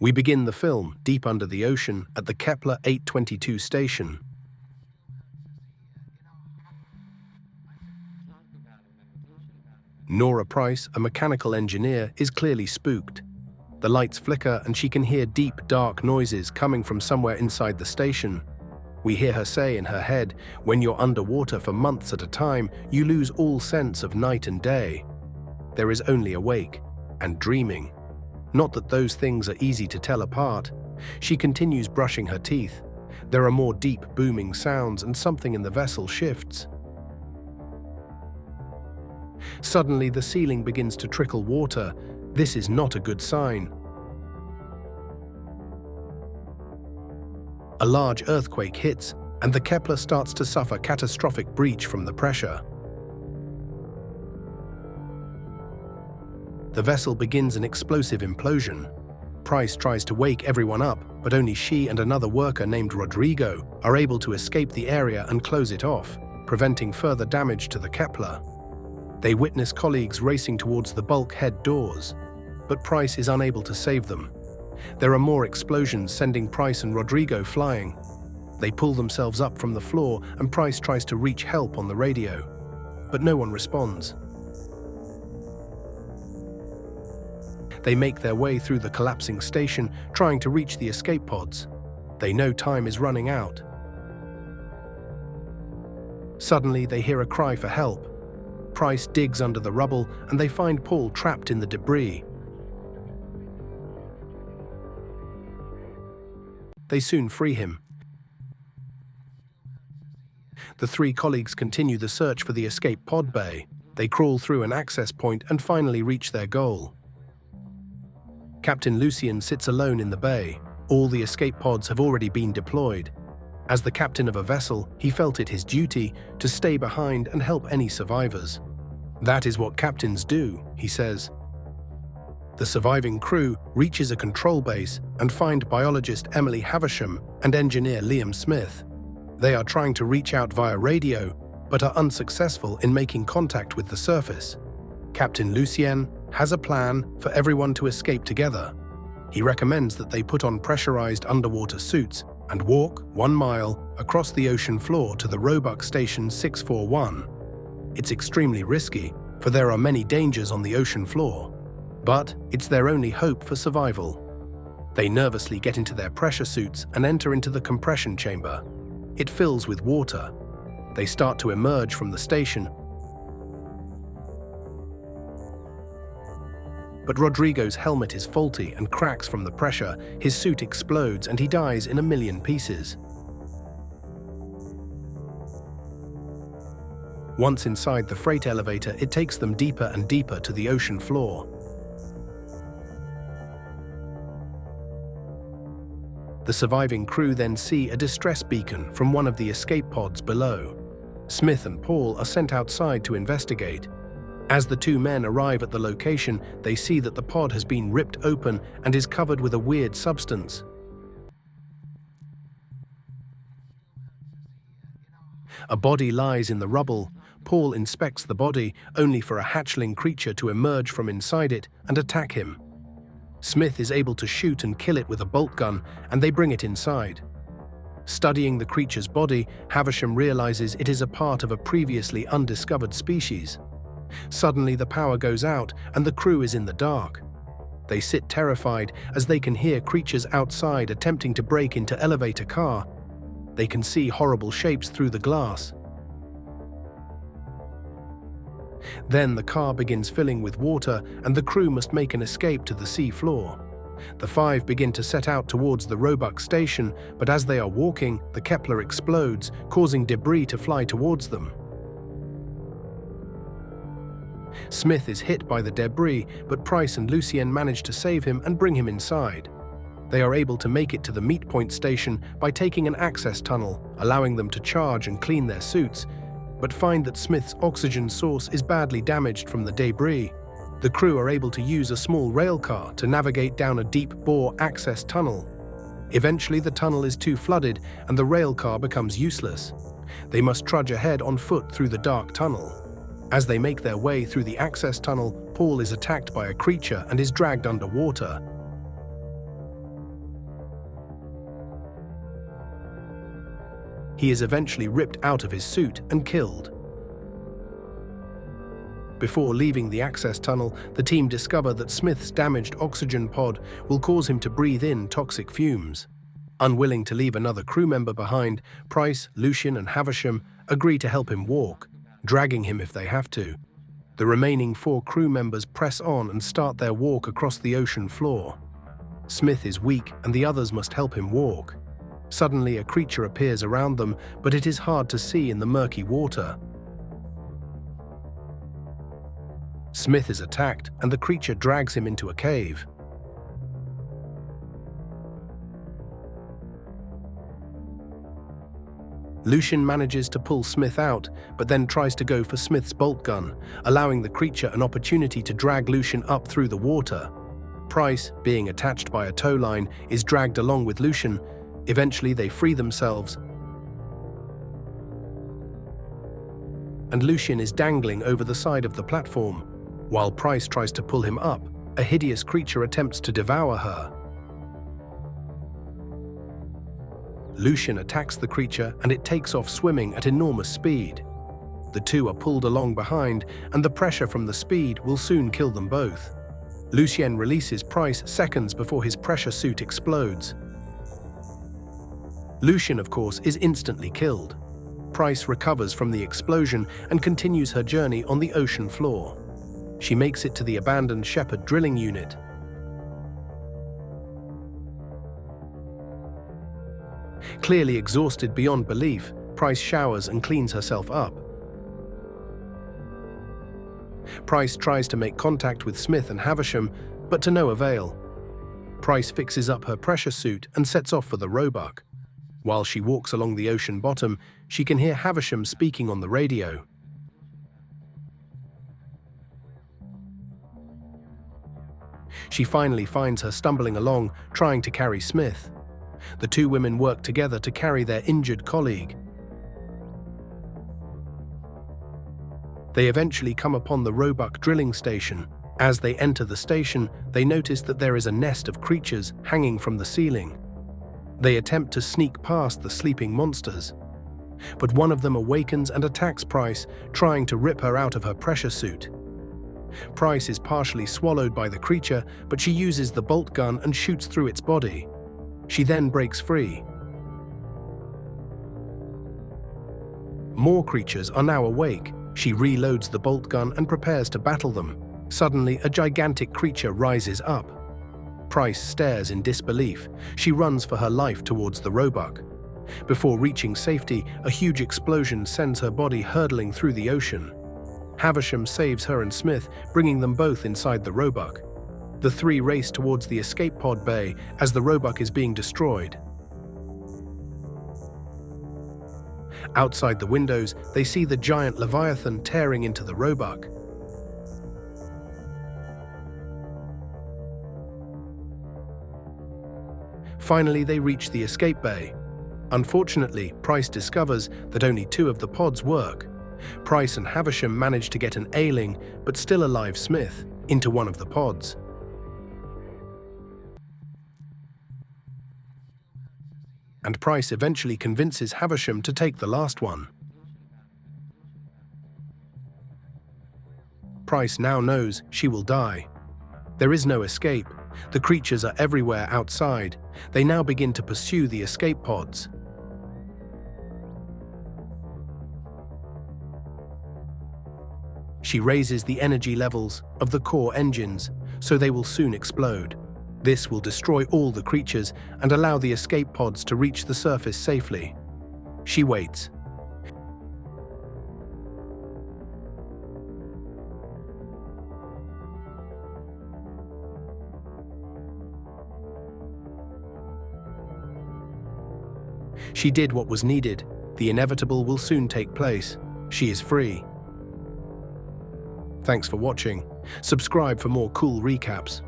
We begin the film deep under the ocean at the Kepler 822 station. Nora Price, a mechanical engineer, is clearly spooked. The lights flicker and she can hear deep, dark noises coming from somewhere inside the station. We hear her say in her head, when you're underwater for months at a time, you lose all sense of night and day. There is only awake and dreaming. Not that those things are easy to tell apart. She continues brushing her teeth. There are more deep, booming sounds and something in the vessel shifts. Suddenly, the ceiling begins to trickle water. This is not a good sign. A large earthquake hits, and the Kepler starts to suffer catastrophic breach from the pressure. The vessel begins an explosive implosion. Price tries to wake everyone up, but only she and another worker named Rodrigo are able to escape the area and close it off, preventing further damage to the Kepler. They witness colleagues racing towards the bulkhead doors, but Price is unable to save them. There are more explosions, sending Price and Rodrigo flying. They pull themselves up from the floor, and Price tries to reach help on the radio, but no one responds. They make their way through the collapsing station, trying to reach the escape pods. They know time is running out. Suddenly, they hear a cry for help. Price digs under the rubble, and they find Paul trapped in the debris. They soon free him. The three colleagues continue the search for the escape pod bay. They crawl through an access point and finally reach their goal. Captain Lucien sits alone in the bay. All the escape pods have already been deployed. As the captain of a vessel, he felt it his duty to stay behind and help any survivors. That is what captains do, he says. The surviving crew reaches a control base and find biologist Emily Havisham and engineer Liam Smith. They are trying to reach out via radio, but are unsuccessful in making contact with the surface. Captain Lucien has a plan for everyone to escape together. He recommends that they put on pressurized underwater suits and walk 1 mile across the ocean floor to the Roebuck Station 641. It's extremely risky, for there are many dangers on the ocean floor, but it's their only hope for survival. They nervously get into their pressure suits and enter into the compression chamber. It fills with water. They start to emerge from the station, but Rodrigo's helmet is faulty and cracks from the pressure. His suit explodes and he dies in a million pieces. Once inside the freight elevator, it takes them deeper and deeper to the ocean floor. The surviving crew then see a distress beacon from one of the escape pods below. Smith and Paul are sent outside to investigate. As the two men arrive at the location, they see that the pod has been ripped open and is covered with a weird substance. A body lies in the rubble. Paul inspects the body, only for a hatchling creature to emerge from inside it and attack him. Smith is able to shoot and kill it with a bolt gun, and they bring it inside. Studying the creature's body, Havisham realizes it is a part of a previously undiscovered species. Suddenly, the power goes out and the crew is in the dark. They sit terrified as they can hear creatures outside attempting to break into elevator car. They can see horrible shapes through the glass. Then the car begins filling with water and the crew must make an escape to the sea floor. The five begin to set out towards the Roebuck station, but as they are walking, the Kepler explodes, causing debris to fly towards them. Smith is hit by the debris, but Price and Lucien manage to save him and bring him inside. They are able to make it to the meet point station by taking an access tunnel, allowing them to charge and clean their suits, but find that Smith's oxygen source is badly damaged from the debris. The crew are able to use a small rail car to navigate down a deep-bore access tunnel. Eventually, the tunnel is too flooded and the rail car becomes useless. They must trudge ahead on foot through the dark tunnel. As they make their way through the access tunnel, Paul is attacked by a creature and is dragged underwater. He is eventually ripped out of his suit and killed. Before leaving the access tunnel, the team discover that Smith's damaged oxygen pod will cause him to breathe in toxic fumes. Unwilling to leave another crew member behind, Price, Lucien, and Havisham agree to help him walk, dragging him if they have to. The remaining 4 crew members press on and start their walk across the ocean floor. Smith is weak and the others must help him walk. Suddenly, a creature appears around them, but it is hard to see in the murky water. Smith is attacked and the creature drags him into a cave. Lucien manages to pull Smith out, but then tries to go for Smith's bolt gun, allowing the creature an opportunity to drag Lucien up through the water. Price, being attached by a tow line, is dragged along with Lucien. Eventually they free themselves, and Lucien is dangling over the side of the platform. While Price tries to pull him up, a hideous creature attempts to devour her. Lucien attacks the creature and it takes off swimming at enormous speed. The two are pulled along behind, and the pressure from the speed will soon kill them both. Lucien releases Price seconds before his pressure suit explodes. Lucien, of course, is instantly killed. Price recovers from the explosion and continues her journey on the ocean floor. She makes it to the abandoned Shepherd drilling unit. Clearly exhausted beyond belief, Price showers and cleans herself up. Price tries to make contact with Smith and Havisham, but to no avail. Price fixes up her pressure suit and sets off for the Roebuck. While she walks along the ocean bottom, she can hear Havisham speaking on the radio. She finally finds her stumbling along, trying to carry Smith. The two women work together to carry their injured colleague. They eventually come upon the Roebuck drilling station. As they enter the station, they notice that there is a nest of creatures hanging from the ceiling. They attempt to sneak past the sleeping monsters, but one of them awakens and attacks Price, trying to rip her out of her pressure suit. Price is partially swallowed by the creature, but she uses the bolt gun and shoots through its body. She then breaks free. More creatures are now awake. She reloads the bolt gun and prepares to battle them. Suddenly, a gigantic creature rises up. Price stares in disbelief. She runs for her life towards the Roebuck. Before reaching safety, a huge explosion sends her body hurtling through the ocean. Havisham saves her and Smith, bringing them both inside the Roebuck. The three race towards the escape pod bay as the Roebuck is being destroyed. Outside the windows, they see the giant Leviathan tearing into the Roebuck. Finally, they reach the escape bay. Unfortunately, Price discovers that only 2 of the pods work. Price and Havisham manage to get an ailing, but still alive Smith into one of the pods. And Price eventually convinces Havisham to take the last one. Price now knows she will die. There is no escape. The creatures are everywhere outside. They now begin to pursue the escape pods. She raises the energy levels of the core engines, so they will soon explode. This will destroy all the creatures and allow the escape pods to reach the surface safely. She waits. She did what was needed. The inevitable will soon take place. She is free. Thanks for watching. Subscribe for more cool recaps.